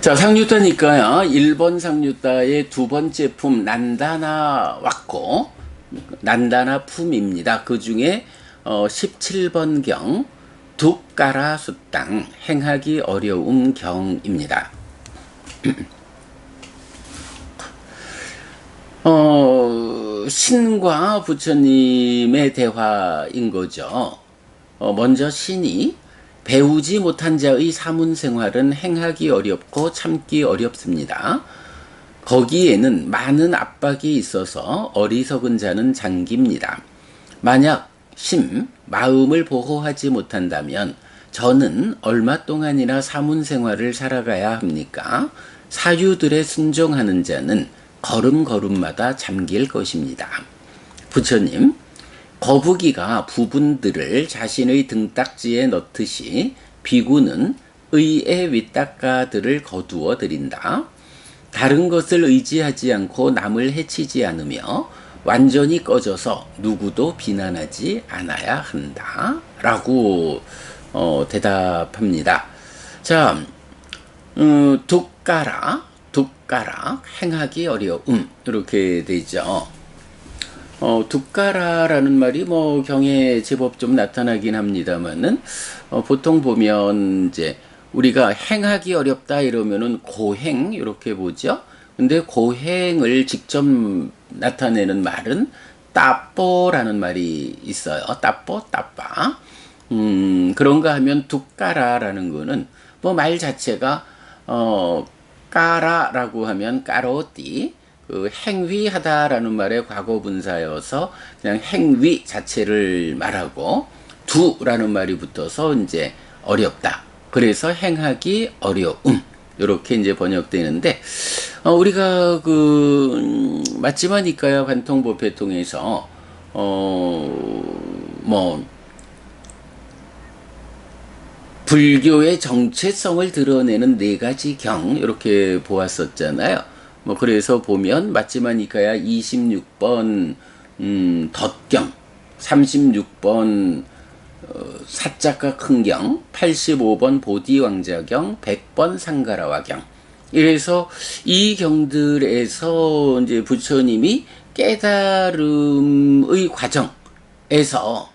자, 상류따니까요. 1번 상류따의 두 번째 품 난다나 왔고 난다나 품입니다. 그 중에 17번경 둑가라 숫당 행하기 어려움 경입니다. 신과 부처님의 대화인 거죠. 먼저 신이 배우지 못한 자의 사문생활은 행하기 어렵고 참기 어렵습니다. 거기에는 많은 압박이 있어서 어리석은 자는 잠깁니다. 만약 마음을 보호하지 못한다면 저는 얼마 동안이나 사문생활을 살아가야 합니까? 사유들에 순종하는 자는 걸음걸음마다 잠길 것입니다. 부처님, 거북이가 부분들을 자신의 등딱지에 넣듯이 비구는 의의 윗닦아들을 거두어 드린다. 다른 것을 의지하지 않고 남을 해치지 않으며 완전히 꺼져서 누구도 비난하지 않아야 한다. 라고 대답합니다. 자, 둑가라 행하기 어려움 이렇게 되죠. 둑가라라는 말이 경에 제법 좀 나타나긴 합니다만은 보통 보면 이제 우리가 행하기 어렵다 이러면은 고행 이렇게 보죠. 근데 고행을 직접 나타내는 말은 따뽀라는 말이 있어요. 따뽀 따빠. 그런가 하면 둑가라라는 거는 말 자체가 까라라고 하면 까로띠, 그 행위하다라는 말의 과거 분사여서 그냥 행위 자체를 말하고 두라는 말이 붙어서 이제 어렵다. 그래서 행하기 어려움 이렇게 이제 번역되는데 우리가 맞지만 이까야 관통법회 통해서 불교의 정체성을 드러내는 4가지 경 이렇게 보았었잖아요. 그래서 보면 맞지만 이까야 26번 덧경, 36번 사자가 큰경, 85번 보디왕자경, 100번 상가라와경. 이래서 이 경들에서 이제 부처님이 깨달음의 과정에서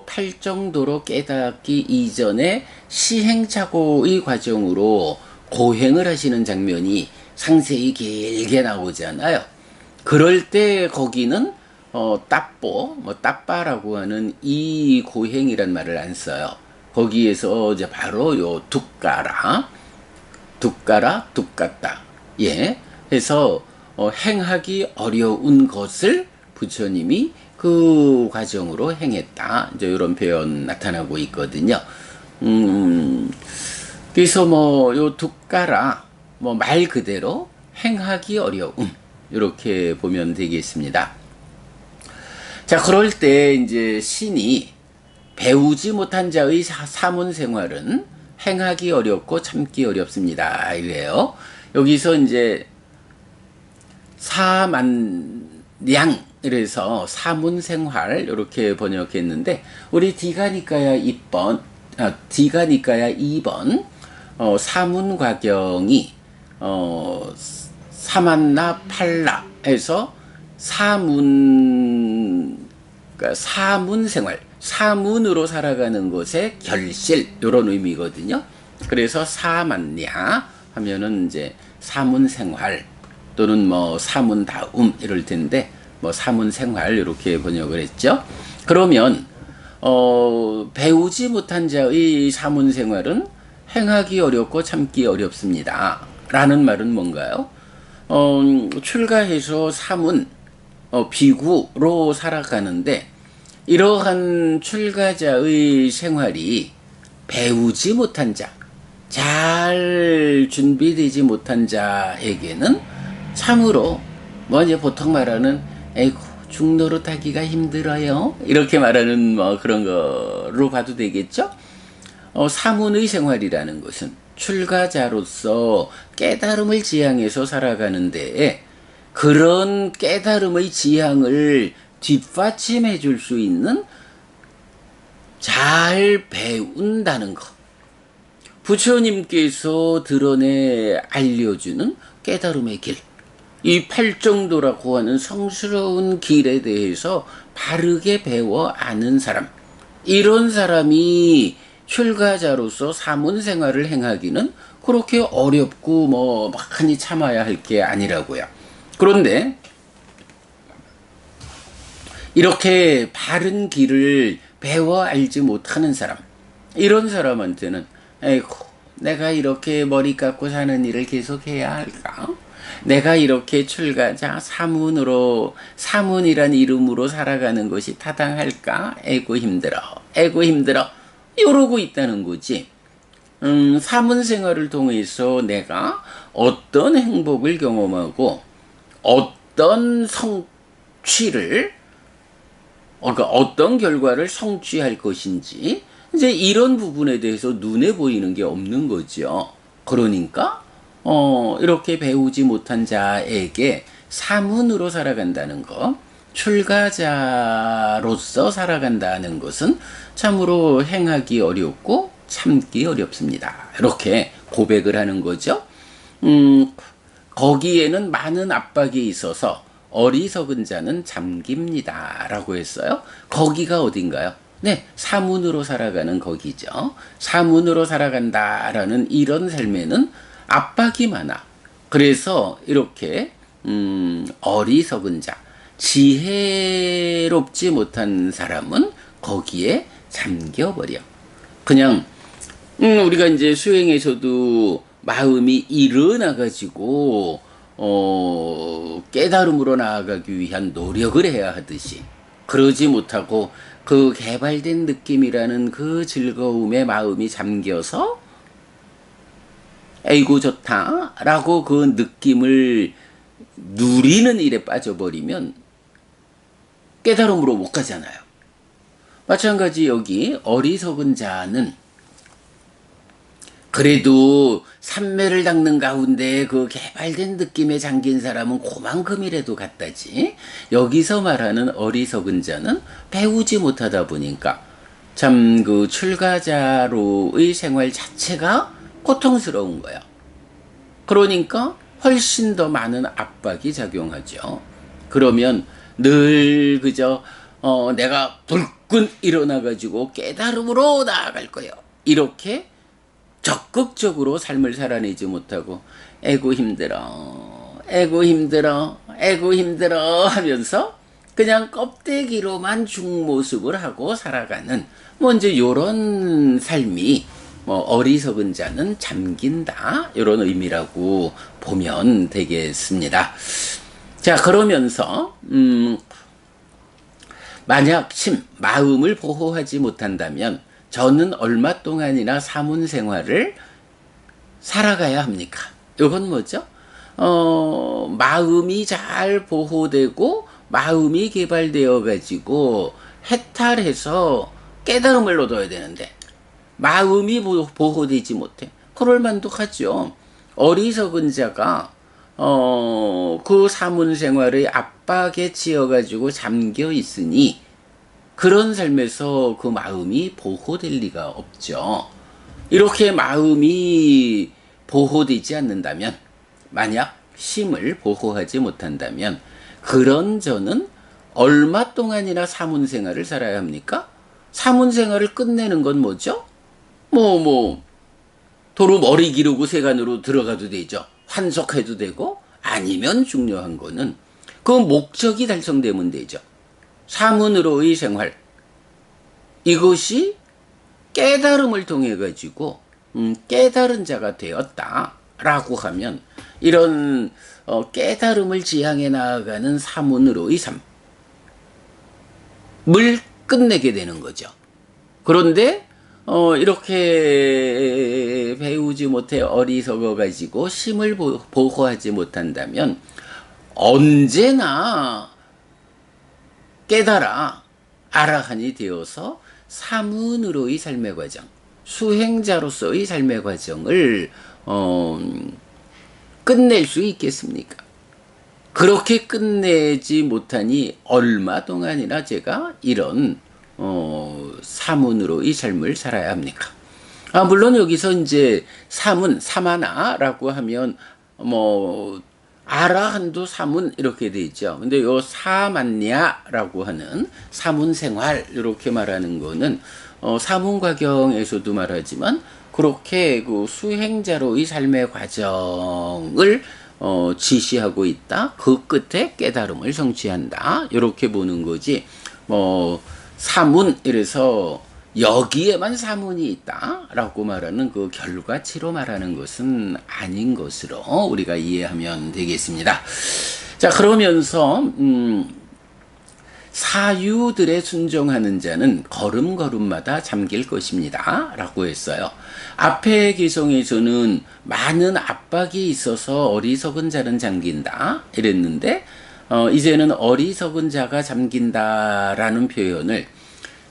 팔정도로 깨닫기 이전에 시행착오의 과정으로 고행을 하시는 장면이 상세히 길게 나오잖아요. 그럴 때 거기는 따빠라고 하는 이 고행이란 말을 안 써요. 거기에서 이제 바로 요 둑가라, 둑같다. 예. 해서 행하기 어려운 것을 부처님이 그 과정으로 행했다. 이제 이런 표현 나타나고 있거든요. 그래서 요 둑가라, 말 그대로 행하기 어려움. 이렇게 보면 되겠습니다. 자, 그럴 때 이제 신이 배우지 못한 자의 사문 생활은 행하기 어렵고 참기 어렵습니다. 이래요. 여기서 이제 사만량 이래서 사문 생활 이렇게 번역했는데 우리 디가니까야 2번 사문 과경이 사만나 팔라 해서 그러니까 사문 생활, 사문으로 살아가는 것의 결실 이런 의미거든요. 그래서 사만냐 하면은 이제 사문 생활 또는 사문다움 이럴 텐데 사문 생활 이렇게 번역을 했죠. 그러면 배우지 못한 자의 사문 생활은 행하기 어렵고 참기 어렵습니다. 라는 말은 뭔가요? 출가해서 사문 비구로 살아가는데 이러한 출가자의 생활이 배우지 못한 자, 잘 준비되지 못한 자에게는 참으로 이제 보통 말하는 에이구 중노릇하기가 힘들어요 이렇게 말하는 그런 거로 봐도 되겠죠. 사문의 생활이라는 것은 출가자로서 깨달음을 지향해서 살아가는데 그런 깨달음의 지향을 뒷받침해 줄 수 있는 잘 배운다는 것. 부처님께서 드러내 알려주는 깨달음의 길, 이 팔정도라고 하는 성스러운 길에 대해서 바르게 배워 아는 사람, 이런 사람이 출가자로서 사문 생활을 행하기는 그렇게 어렵고 뭐 많이 참아야 할 게 아니라고요. 그런데 이렇게 바른 길을 배워 알지 못하는 사람, 이런 사람한테는 에이구, 내가 이렇게 머리 깎고 사는 일을 계속해야 할까? 내가 이렇게 출가자 사문으로, 사문이란 이름으로 살아가는 것이 타당할까? 에이구 힘들어, 에이구 힘들어, 이러고 있다는 거지. 사문 생활을 통해서 내가 어떤 행복을 경험하고 어떤 성취를, 그러니까 어떤 결과를 성취할 것인지, 이제 이런 부분에 대해서 눈에 보이는 게 없는 거죠. 그러니까 이렇게 배우지 못한 자에게 사문으로 살아간다는 것, 출가자로서 살아간다는 것은 참으로 행하기 어렵고 참기 어렵습니다. 이렇게 고백을 하는 거죠. 거기에는 많은 압박이 있어서 어리석은 자는 잠깁니다 라고 했어요. 거기가 어딘가요? 네, 사문으로 살아가는 거기죠. 사문으로 살아간다라는 이런 삶에는 압박이 많아. 그래서 이렇게 어리석은 자, 지혜롭지 못한 사람은 거기에 잠겨버려. 그냥 우리가 이제 수행에서도 마음이 일어나가지고 깨달음으로 나아가기 위한 노력을 해야 하듯이, 그러지 못하고 그 개발된 느낌이라는 그 즐거움에 마음이 잠겨서 에이구 좋다 라고 그 느낌을 누리는 일에 빠져버리면 깨달음으로 못 가잖아요. 마찬가지 여기 어리석은 자는 그래도 삼매를 닦는 가운데 그 개발된 느낌에 잠긴 사람은 그만큼이라도 같다지. 여기서 말하는 어리석은 자는 배우지 못하다 보니까 참 그 출가자로의 생활 자체가 고통스러운 거야. 그러니까 훨씬 더 많은 압박이 작용하죠. 그러면 늘 그저 내가 불끈 일어나가지고 깨달음으로 나아갈 거예요, 이렇게 적극적으로 삶을 살아내지 못하고 에고 힘들어, 에고 힘들어, 에고 힘들어 하면서 그냥 껍데기로만 중모습을 하고 살아가는 이제 요런 삶이 어리석은 자는 잠긴다, 이런 의미라고 보면 되겠습니다. 자, 그러면서 만약 마음을 보호하지 못한다면 저는 얼마 동안이나 사문 생활을 살아가야 합니까? 이건 뭐죠? 마음이 잘 보호되고 마음이 개발되어 가지고 해탈해서 깨달음을 얻어야 되는데 마음이 보호되지 못해. 그럴 만도 하죠. 어리석은 자가 그 사문 생활의 압박에 치여 가지고 잠겨 있으니 그런 삶에서 그 마음이 보호될 리가 없죠. 이렇게 마음이 보호되지 않는다면, 만약 심을 보호하지 못한다면 그런 저는 얼마 동안이나 사문 생활을 살아야 합니까? 사문 생활을 끝내는 건 뭐죠? 도로 머리 기르고 세간으로 들어가도 되죠. 환속해도 되고, 아니면 중요한 거는 그 목적이 달성되면 되죠. 사문으로의 생활, 이것이 깨달음을 통해 가지고 깨달은 자가 되었다라고 하면 이런 깨달음을 지향해 나아가는 사문으로의 삶을 끝내게 되는 거죠. 그런데 이렇게 배우지 못해 어리석어 가지고 심을 보호하지 못한다면 언제나 깨달아 아라한이 되어서 사문으로의 삶의 과정, 수행자로서의 삶의 과정을 끝낼 수 있겠습니까? 그렇게 끝내지 못하니 얼마 동안이나 제가 이런 사문으로의 삶을 살아야 합니까? 물론 여기서 이제 사문, 사마나라고 하면 뭐 아라 한두 사문 이렇게 돼 있죠. 근데 요 사만냐라고 하는 사문 생활 이렇게 말하는 거는 사문과경에서도 말하지만 그렇게 그 수행자로의 삶의 과정을 지시하고 있다. 그 끝에 깨달음을 성취한다. 이렇게 보는 거지. 사문 이래서 여기에만 사문이 있다라고 말하는 그 결과치로 말하는 것은 아닌 것으로 우리가 이해하면 되겠습니다. 자, 그러면서 사유들에 순종하는 자는 걸음걸음마다 잠길 것입니다 라고 했어요. 앞에 개성에서는 많은 압박이 있어서 어리석은 자는 잠긴다 이랬는데 이제는 어리석은 자가 잠긴다라는 표현을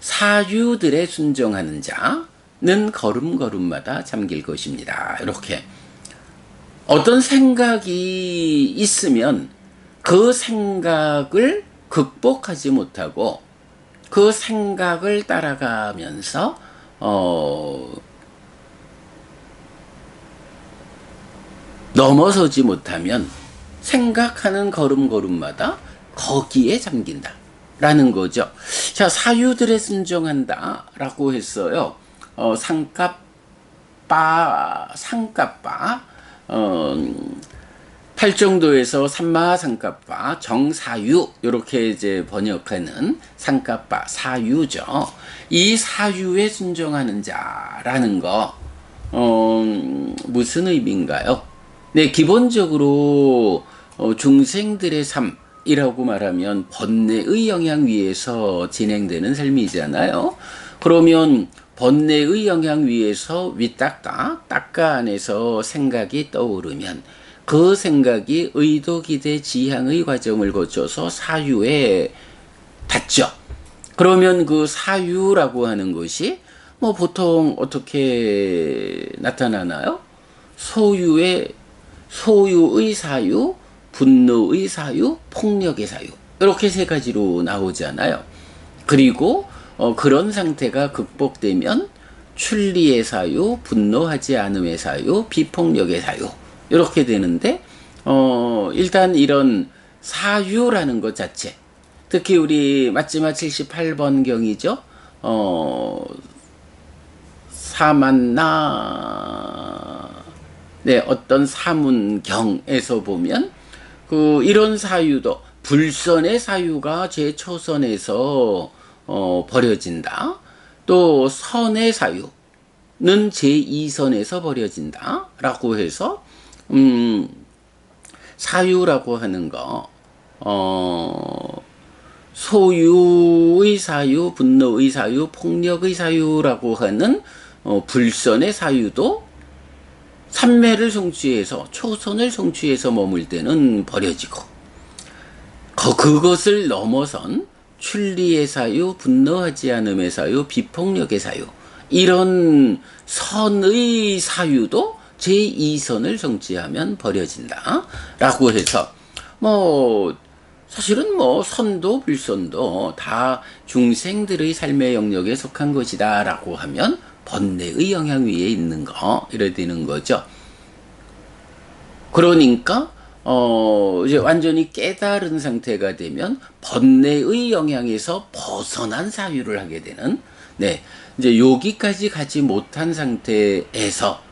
사유들에 순종하는 자는 걸음걸음마다 잠길 것입니다. 이렇게 어떤 생각이 있으면 그 생각을 극복하지 못하고 그 생각을 따라가면서 넘어서지 못하면 생각하는 걸음걸음마다 거기에 잠긴다 라는 거죠. 자, 사유들에 순종한다 라고 했어요. 상갑바 팔정도에서 삼마상갑바 정사유 이렇게 이제 번역하는 상갑바 사유죠. 이 사유에 순종하는 자라는 거 무슨 의미인가요? 네, 기본적으로 중생들의 삶이라고 말하면 번뇌의 영향 위에서 진행되는 삶이잖아요. 그러면 번뇌의 영향 위에서 윗닦아 딱가 안에서 생각이 떠오르면 그 생각이 의도, 기대, 지향의 과정을 거쳐서 사유에 닿죠. 그러면 그 사유라고 하는 것이 보통 어떻게 나타나나요? 소유의 사유, 분노의 사유, 폭력의 사유 이렇게 세 가지로 나오잖아요. 그리고 그런 상태가 극복되면 출리의 사유, 분노하지 않음의 사유, 비폭력의 사유 이렇게 되는데 일단 이런 사유라는 것 자체 특히 우리 마지막 78번 경이죠. 사만나 네, 어떤 사문경에서 보면 이런 사유도 불선의 사유가 제1선에서 버려진다. 또 선의 사유는 제2선에서 버려진다. 라고 해서 사유라고 하는 거 소유의 사유, 분노의 사유, 폭력의 사유라고 하는 불선의 사유도 삼매를 성취해서 초선을 성취해서 머물 때는 버려지고 그것을 넘어선 출리의 사유, 분노하지 않음의 사유, 비폭력의 사유 이런 선의 사유도 제2선을 성취하면 버려진다 라고 해서 사실은 선도 불선도 다 중생들의 삶의 영역에 속한 것이다 라고 하면 번뇌의 영향 위에 있는 거 이래 되는 거죠. 그러니까 이제 완전히 깨달은 상태가 되면 번뇌의 영향에서 벗어난 사유를 하게 되는 네, 이제 여기까지 가지 못한 상태에서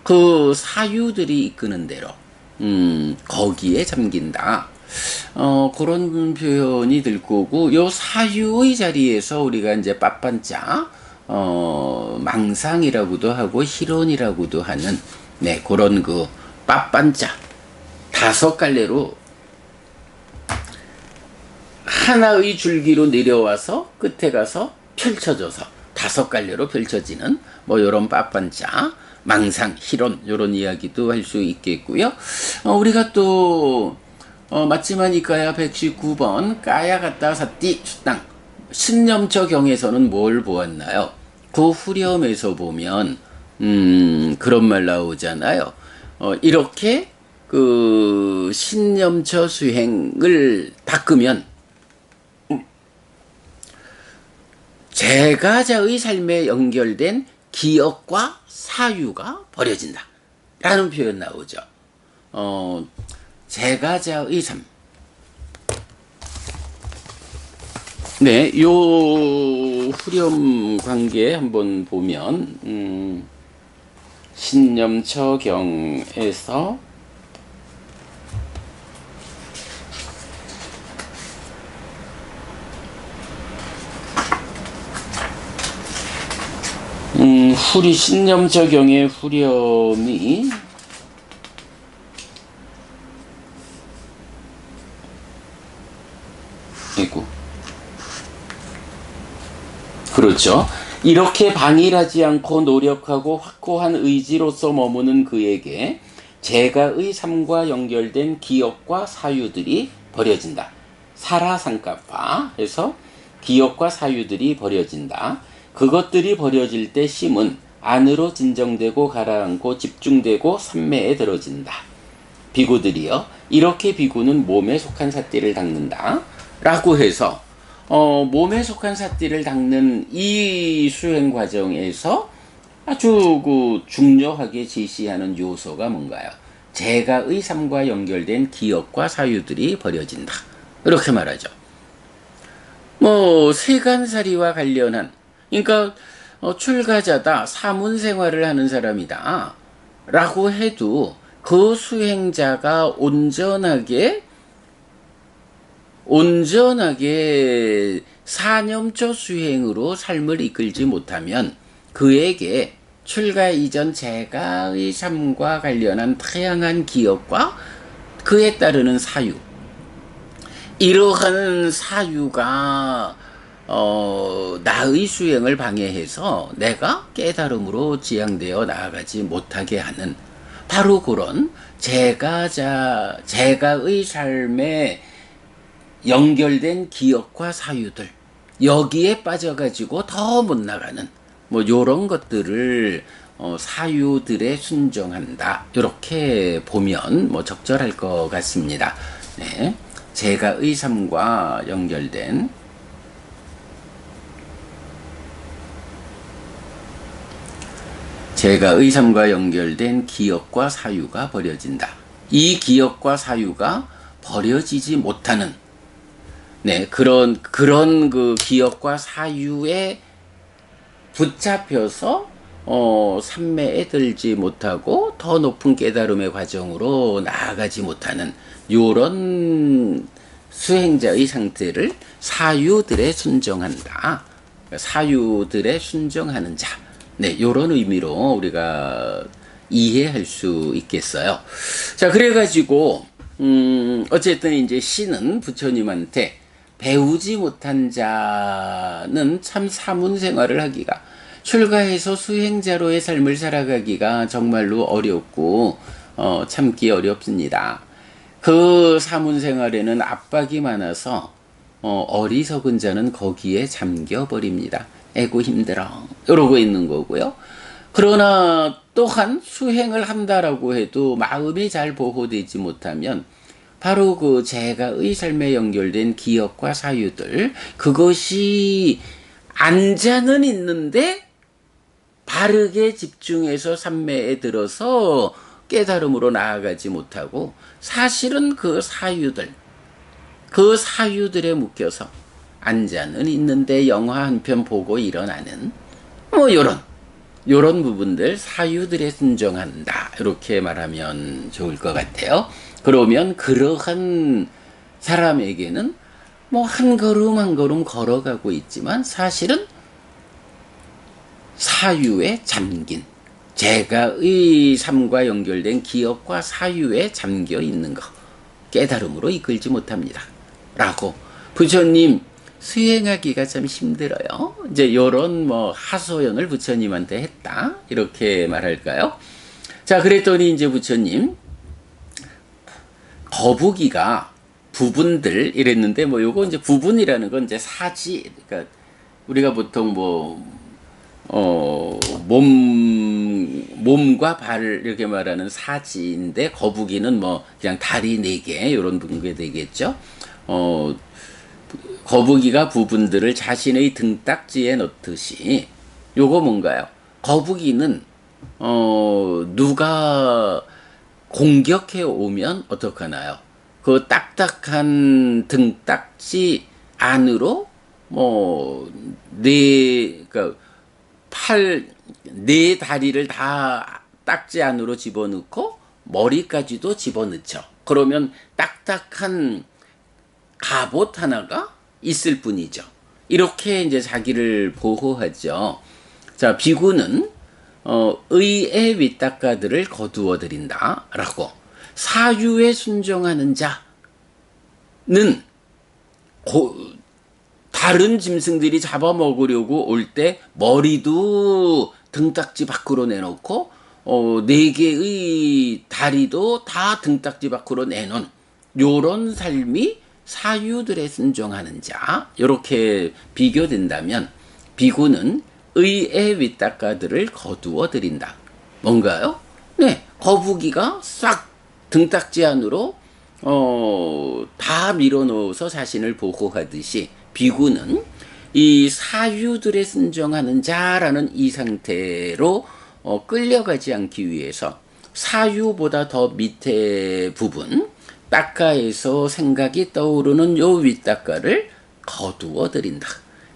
그 사유들이 이끄는 대로 거기에 잠긴다. 그런 표현이 들 거고 요 사유의 자리에서 우리가 이제 빠빤자 망상이라고도 하고 희론이라고도 하는 네, 그런 그 빠빤자 5갈래로 하나의 줄기로 내려와서 끝에 가서 펼쳐져서 5갈래로 펼쳐지는 요런 빠빤자 망상 희론 요런 이야기도 할 수 있겠고요. 우리가 또 맞지마니까야 119번 까야 갔다 사띠 수땅 신념처 경에서는 뭘 보았나요? 그 후렴에서 보면 그런 말 나오잖아요. 이렇게 그 신념처 수행을 닦으면 제가자의 삶에 연결된 기역과 사유가 버려진다 라는 표현 나오죠. 제가자의 삶. 네, 요 후렴 관계 한번 보면 신념처경에서 신념처경의 후렴이 아이고 그렇죠. 이렇게 방일하지 않고 노력하고 확고한 의지로서 머무는 그에게 제가의 삶과 연결된 기억과 사유들이 버려진다. 사라상가파 해서 기억과 사유들이 버려진다. 그것들이 버려질 때 심은 안으로 진정되고 가라앉고 집중되고 삼매에 들어진다. 비구들이여 이렇게 비구는 몸에 속한 삿띠를 닦는다 라고 해서 몸에 속한 삿띠를 닦는 이 수행 과정에서 아주 중요하게 제시하는 요소가 뭔가요? 제가의 삶과 연결된 기억과 사유들이 버려진다 이렇게 말하죠. 세간살이와 관련한, 그러니까 출가자다, 사문생활을 하는 사람이다 라고 해도 그 수행자가 온전하게 사념조 수행으로 삶을 이끌지 못하면 그에게 출가 이전 제가의 삶과 관련한 다양한 기억과 그에 따르는 사유, 이러한 사유가 나의 수행을 방해해서 내가 깨달음으로 지향되어 나아가지 못하게 하는 바로 그런 제가의 삶에 연결된 기억과 사유들, 여기에 빠져가지고 더 못 나가는 요런 것들을 사유들에 순종한다 이렇게 보면 적절할 것 같습니다. 네, 제가의 삶과 연결된 제가의 삶과 연결된 기억과 사유가 버려진다. 이 기억과 사유가 버려지지 못하는 그런 그 기억과 사유에 붙잡혀서 삼매에 들지 못하고 더 높은 깨달음의 과정으로 나아가지 못하는 요런 수행자의 상태를 사유들에 순종한다. 사유들에 순종하는 자. 요런 의미로 우리가 이해할 수 있겠어요. 자, 그래가지고 어쨌든 이제 시는 부처님한테 배우지 못한 자는 참 사문생활을 하기가, 출가해서 수행자로의 삶을 살아가기가 정말로 어렵고 참기 어렵습니다. 그 사문생활에는 압박이 많아서 어리석은 자는 거기에 잠겨버립니다. 에고 힘들어 이러고 있는 거고요. 그러나 또한 수행을 한다라고 해도 마음이 잘 보호되지 못하면 바로 그 제가의 삶에 연결된 기억과 사유들, 그것이 앉아는 있는데 바르게 집중해서 삼매에 들어서 깨달음으로 나아가지 못하고 사실은 그 사유들에 묶여서 앉아는 있는데 영화 한 편 보고 일어나는 요런 부분들, 사유들에 순종한다 이렇게 말하면 좋을 것 같아요. 그러면 그러한 사람에게는 한 걸음 한 걸음 걸어가고 있지만 사실은 사유에 잠긴, 제가의 삶과 연결된 기억과 사유에 잠겨 있는 것, 깨달음으로 이끌지 못합니다 라고 부처님 수행하기가 참 힘들어요. 이제 요런 하소연을 부처님한테 했다 이렇게 말할까요? 자, 그랬더니 이제 부처님 거북이가 부분들 이랬는데 요거 이제 부분이라는 건 이제 사지, 그러니까 우리가 보통 몸과 발 이렇게 말하는 사지인데 거북이는 그냥 다리 4개 요런 분게 되겠죠. 거북이가 부분들을 자신의 등딱지에 넣듯이 요거 뭔가요? 거북이는 누가 공격해 오면 어떡하나요? 그 딱딱한 등딱지 안으로 그러니까 네 다리를 다 딱지 안으로 집어넣고 머리까지도 집어넣죠. 그러면 딱딱한 갑옷 하나가 있을 뿐이죠. 이렇게 이제 자기를 보호하죠. 자, 비구는 의의 윗닦아들을 거두어 드린다라고. 사유에 순종하는 자는 다른 짐승들이 잡아먹으려고 올 때 머리도 등딱지 밖으로 내놓고 네 개의 다리도 다 등딱지 밖으로 내놓은 요런 삶이 사유들에 순종하는 자, 이렇게 비교된다면 비구는 의의 윗닦아들을 거두어 드린다. 뭔가요? 네, 거북이가 싹 등딱지 안으로 다 밀어넣어서 자신을 보호하듯이 비구는 이 사유들에 순종하는 자라는 이 상태로 끌려가지 않기 위해서 사유보다 더 밑에 부분 따까에서 생각이 떠오르는 요 윗따까를 거두어 드린다.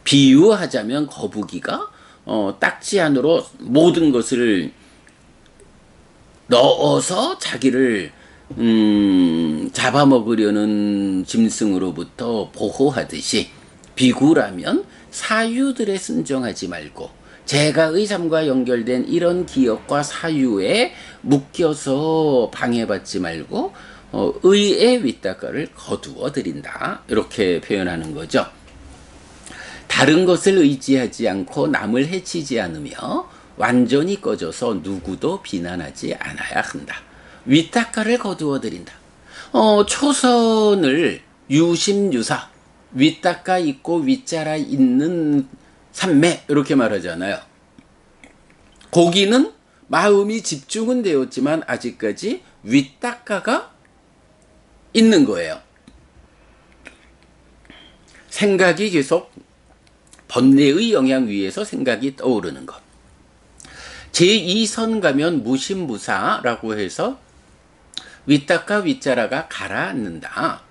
비유하자면 거북이가 딱지 안으로 모든 것을 넣어서 자기를 잡아먹으려는 짐승으로부터 보호하듯이 비구라면 사유들에 순종하지 말고 제가의 삶과 연결된 이런 기억과 사유에 묶여서 방해받지 말고 의의 윗닦아를 거두어 드린다. 이렇게 표현하는 거죠. 다른 것을 의지하지 않고 남을 해치지 않으며 완전히 꺼져서 누구도 비난하지 않아야 한다. 윗닦아를 거두어 드린다. 초선을 유심유사, 윗닦아 있고 윗자라 있는 삼매 이렇게 말하잖아요. 거기는 마음이 집중은 되었지만 아직까지 윗닦아가 있는 거예요. 생각이 계속 번뇌의 영향 위에서 생각이 떠오르는 것. 제2선 가면 무심무사라고 해서 윗닦아 윗자라가 가라앉는다.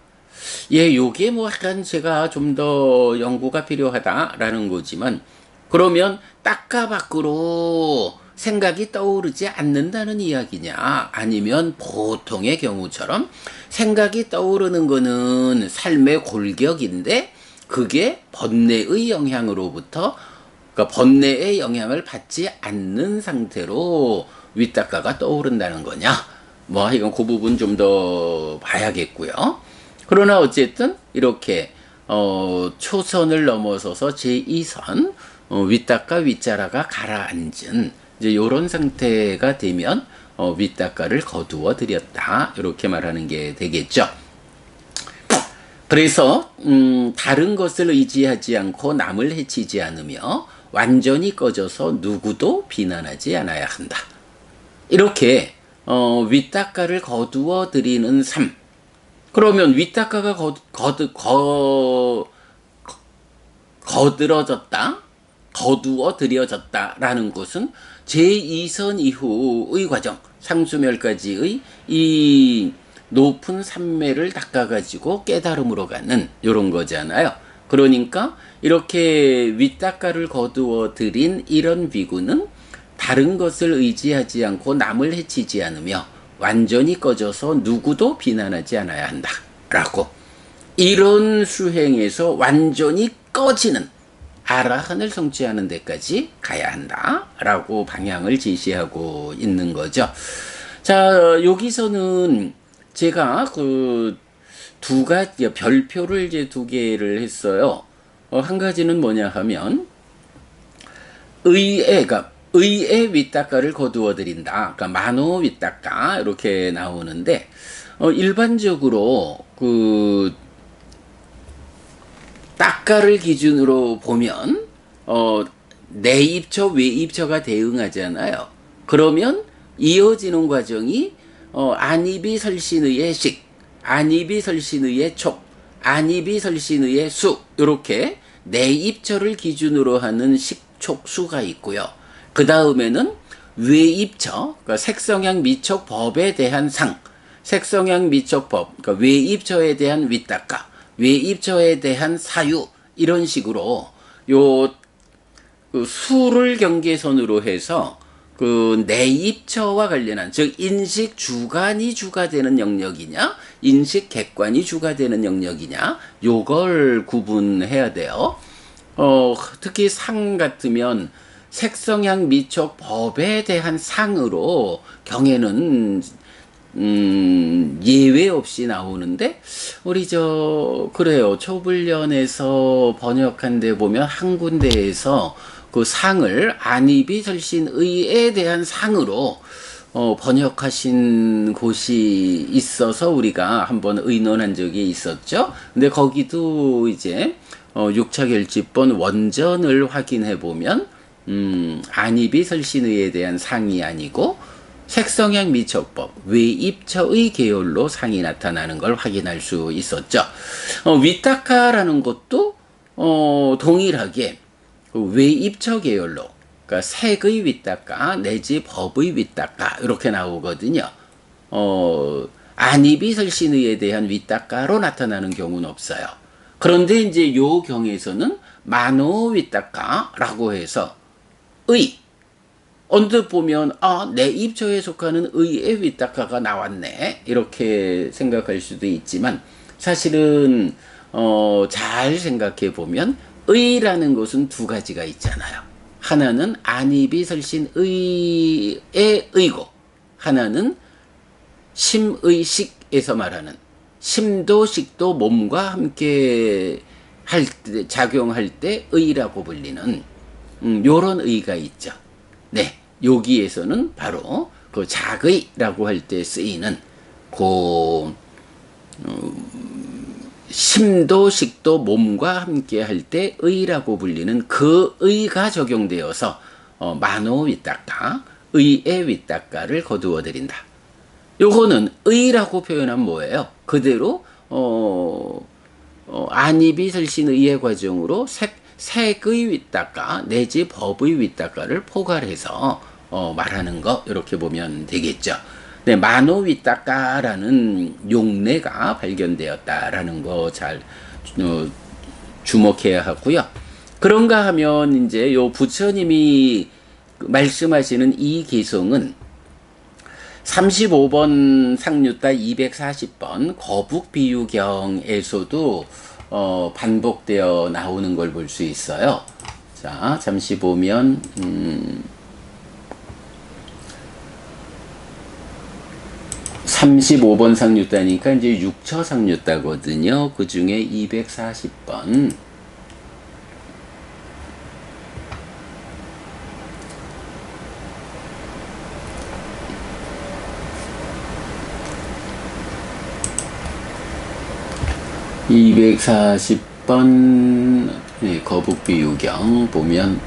예, 요게 약간 제가 좀 더 연구가 필요하다라는 거지만, 그러면 닦아 밖으로 생각이 떠오르지 않는다는 이야기냐? 아니면 보통의 경우처럼 생각이 떠오르는 거는 삶의 골격인데 그게 번뇌의 영향으로부터, 그러니까 번뇌의 영향을 받지 않는 상태로 윗닦아가 떠오른다는 거냐? 이건 그 부분 좀 더 봐야겠고요. 그러나 어쨌든 이렇게 초선을 넘어서서 제2선 윗닦아 윗자라가 가라앉은 이제 요런 상태가 되면 윗닦아를 거두어 드렸다. 이렇게 말하는 게 되겠죠. 그래서 다른 것을 의지하지 않고 남을 해치지 않으며 완전히 꺼져서 누구도 비난하지 않아야 한다. 이렇게 윗닦아를 거두어 드리는 삶. 그러면 윗닦아가 거두어 드려졌다라는 것은 제2선 이후의 과정, 상수멸까지의 이 높은 삼매를 닦아가지고 깨달음으로 가는 이런 거잖아요. 그러니까 이렇게 윗닦아를 거두어 드린 이런 비구는 다른 것을 의지하지 않고 남을 해치지 않으며 완전히 꺼져서 누구도 비난하지 않아야 한다. 라고. 이런 수행에서 완전히 꺼지는 아라한을 성취하는 데까지 가야 한다. 라고 방향을 제시하고 있는 거죠. 자, 여기서는 제가 두 가지, 별표를 이제 두 개를 했어요. 한 가지는 뭐냐 하면, 의의 윗닦아를 거두어 드린다. 그러니까 만호 윗닦아 이렇게 나오는데 일반적으로 닦아를 기준으로 보면 내입처 외입처가 대응하잖아요. 그러면 이어지는 과정이 안입이 설신의의 식, 안입이 설신의의 촉, 안입이 설신의의 수 이렇게 내입처를 기준으로 하는 식촉수가 있고요. 그 다음에는 외입처, 그러니까 색성향 미촉법에 대한 상, 색성향 미촉법, 그러니까 외입처에 대한 윗닦아, 외입처에 대한 사유, 이런 식으로 요 그 수를 경계선으로 해서 그 내입처와 관련한, 즉 인식 주관이 주가 되는 영역이냐, 인식 객관이 주가 되는 영역이냐, 요걸 구분해야 돼요. 특히 상 같으면 색성향 미촉 법에 대한 상으로 경에는 예외 없이 나오는데, 우리 그래요. 초불련에서 번역한 데 보면 한 군데에서 그 상을 안입이 설신의에 대한 상으로 번역하신 곳이 있어서 우리가 한번 의논한 적이 있었죠. 근데 거기도 이제 6차 결집본 원전을 확인해 보면 안입이 설신의에 대한 상이 아니고 색성향 미촉법, 외입처의 계열로 상이 나타나는 걸 확인할 수 있었죠. 위탁카라는 것도 동일하게 외입처 계열로, 그러니까 색의 위탁가 내지 법의 위탁가 이렇게 나오거든요. 안입이 설신의에 대한 위탁가로 나타나는 경우는 없어요. 그런데 이제 요 경에서는 만호 위탁가라고 해서 언뜻 보면 내 입처에 속하는 의의 위탁가가 나왔네, 이렇게 생각할 수도 있지만, 사실은 잘 생각해 보면 의라는 것은 두 가지가 있잖아요. 하나는 안입이 설신 의의 의고, 하나는 심의식에서 말하는 심도 식도 몸과 함께 할 때, 작용할 때 의라고 불리는 요런 의가 있죠. 네, 여기에서는 바로 그 작의라고 할 때 쓰이는 그 심도 식도 몸과 함께 할 때 의라고 불리는 그 의가 적용되어서 만호 위탁가, 의의 위탁가를 거두어 드린다. 요거는 의라고 표현하면 뭐예요? 그대로 안입이 설신 의의 과정으로 색의 위탁가 내지 법의 위탁가를 포괄해서 말하는 거, 이렇게 보면 되겠죠. 네, 만호 위탁가라는 용례가 발견되었다라는 거 잘 주목해야 하고요. 그런가 하면 이제 요 부처님이 말씀하시는 이 개성은 35번 상류따 240번 거북비유경에서도 반복되어 나오는 걸 볼 수 있어요. 자, 잠시 보면 35번 상류따니까 이제 6처 상류따거든요. 그 중에 240번. 네, 거북비유경 보면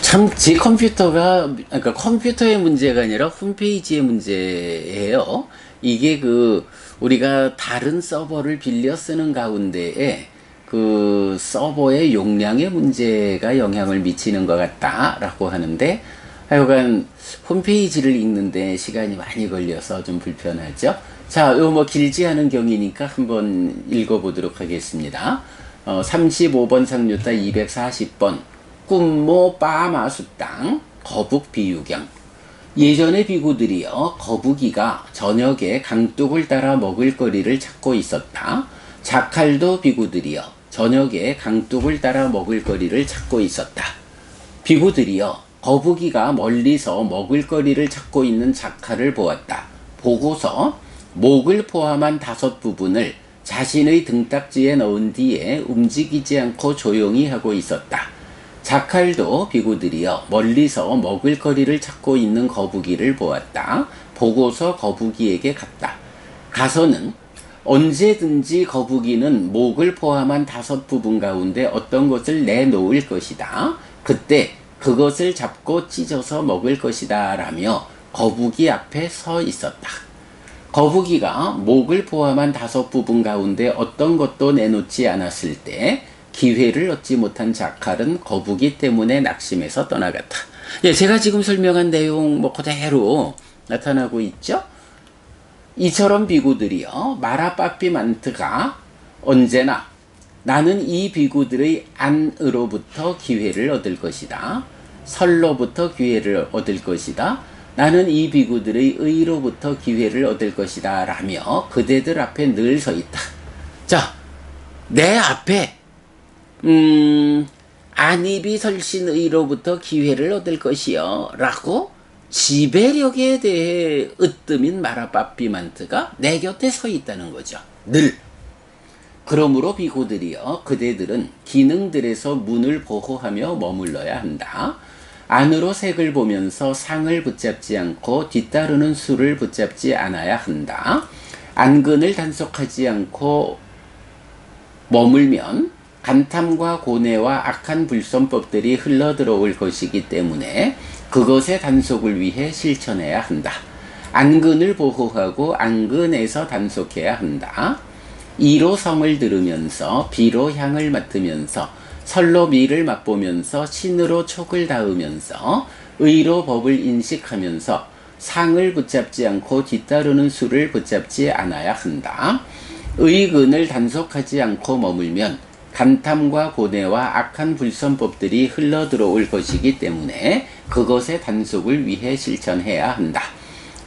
참 제 컴퓨터가, 그러니까 컴퓨터의 문제가 아니라 홈페이지의 문제예요. 이게 우리가 다른 서버를 빌려 쓰는 가운데에 그 서버의 용량의 문제가 영향을 미치는 것 같다라고 하는데, 하여간 홈페이지를 읽는데 시간이 많이 걸려서 좀 불편하죠. 자, 요 길지 않은 경이니까 한번 읽어보도록 하겠습니다. 35번 상류따 240번 꿈모 빠마숫당 거북비유경. 예전의 비구들이여 거북이가 저녁에 강둑을 따라 먹을 거리를 찾고 있었다. 자칼도 비구들이여 저녁에 강둑을 따라 먹을 거리를 찾고 있었다. 비구들이여 거북이가 멀리서 먹을 거리를 찾고 있는 자칼을 보았다. 보고서 목을 포함한 5부분을 자신의 등딱지에 넣은 뒤에 움직이지 않고 조용히 하고 있었다. 자칼도 비구들이여 멀리서 먹을 거리를 찾고 있는 거북이를 보았다. 보고서 거북이에게 갔다. 가서는 언제든지 거북이는 목을 포함한 5부분 가운데 어떤 것을 내놓을 것이다. 그때 그것을 잡고 찢어서 먹을 것이다 라며 거북이 앞에 서 있었다. 거북이가 목을 포함한 5부분 가운데 어떤 것도 내놓지 않았을 때 기회를 얻지 못한 자칼은 거북이 때문에 낙심해서 떠나갔다. 예, 제가 지금 설명한 내용 그대로 나타나고 있죠? 이처럼 비구들이요, 마라빠삐만트가 언제나 나는 이 비구들의 안으로부터 기회를 얻을 것이다. 설로부터 기회를 얻을 것이다. 나는 이 비구들의 의로부터 기회를 얻을 것이다. 라며 그대들 앞에 늘 서 있다. 자, 내 앞에 안입이 설신의로부터 기회를 얻을 것이요 라고 지배력에 대해 으뜸인 마라빠삐만트가 내 곁에 서 있다는 거죠. 늘. 그러므로 비구들이여, 그대들은 기능들에서 문을 보호하며 머물러야 한다. 안으로 색을 보면서 상을 붙잡지 않고 뒤따르는 수를 붙잡지 않아야 한다. 안근을 단속하지 않고 머물면 간탐과 고뇌와 악한 불선법들이 흘러들어올 것이기 때문에 그것의 단속을 위해 실천해야 한다. 안근을 보호하고 안근에서 단속해야 한다. 이로 성을 들으면서 비로 향을 맡으면서 설로 미를 맛보면서 신으로 촉을 닿으면서 의로 법을 인식하면서 상을 붙잡지 않고 뒤따르는 수를 붙잡지 않아야 한다. 의근을 단속하지 않고 머물면 간탐과 고뇌와 악한 불선법들이 흘러들어올 것이기 때문에 그것의 단속을 위해 실천해야 한다.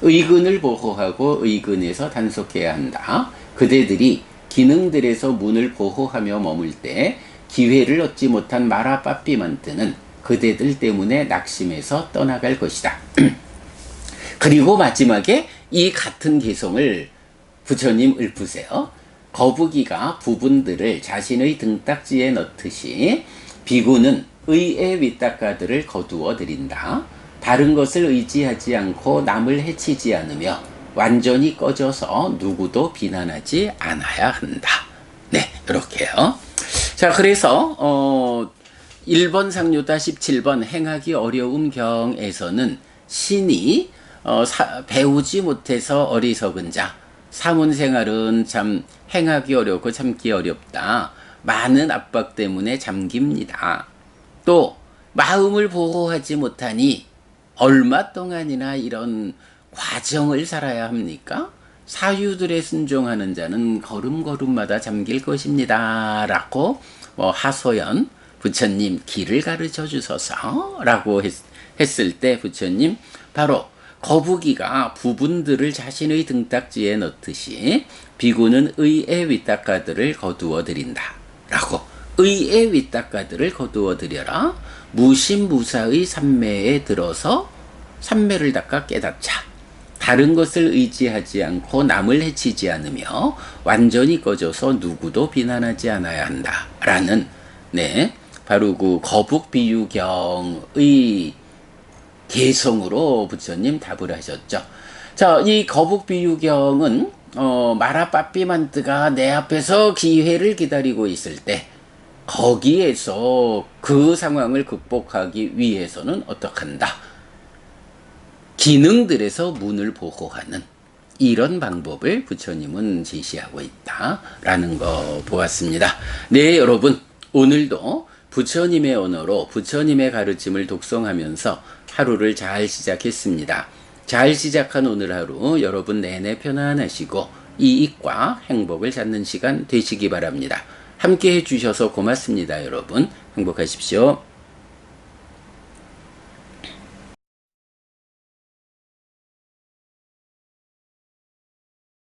의근을 보호하고 의근에서 단속해야 한다. 그대들이 기능들에서 문을 보호하며 머물 때 기회를 얻지 못한 마라빠삐만트는 그대들 때문에 낙심해서 떠나갈 것이다. 그리고 마지막에 이 같은 개성을 부처님 읊으세요. 거북이가 부분들을 자신의 등딱지에 넣듯이 비구는 의의 윗닦아들을 거두어 들인다. 다른 것을 의지하지 않고 남을 해치지 않으며 완전히 꺼져서 누구도 비난하지 않아야 한다. 네, 이렇게요. 자, 그래서 1번 상류다 17번 행하기 어려움 경에서는 신이 배우지 못해서 어리석은 자, 사문생활은 참 행하기 어렵고 참기 어렵다. 많은 압박 때문에 잠깁니다. 또 마음을 보호하지 못하니 얼마 동안이나 이런 과정을 살아야 합니까? 사유들에 순종하는 자는 걸음걸음마다 잠길 것입니다. 라고 하소연 부처님 길을 가르쳐 주소서 라고 했을 때 부처님 바로 거북이가 부분들을 자신의 등딱지에 넣듯이 비구는 의의 윗닦아들을 거두어 들인다. 라고 의의 윗닦아들을 거두어 들여라. 무심무사의 삼매에 들어서 삼매를 닦아 깨닫자. 다른 것을 의지하지 않고 남을 해치지 않으며 완전히 꺼져서 누구도 비난하지 않아야 한다. 라는 바로 그 거북 비유경의 개성으로 부처님 답을 하셨죠. 자, 이 거북 비유경은 마라빠삐만트가 내 앞에서 기회를 기다리고 있을 때 거기에서 그 상황을 극복하기 위해서는 어떡한다? 기능들에서 문을 보호하는 이런 방법을 부처님은 제시하고 있다라는 거 보았습니다. 네, 여러분, 오늘도 부처님의 언어로 부처님의 가르침을 독송하면서 하루를 잘 시작했습니다. 잘 시작한 오늘 하루 여러분 내내 편안하시고 이익과 행복을 찾는 시간 되시기 바랍니다. 함께 해주셔서 고맙습니다. 여러분 행복하십시오.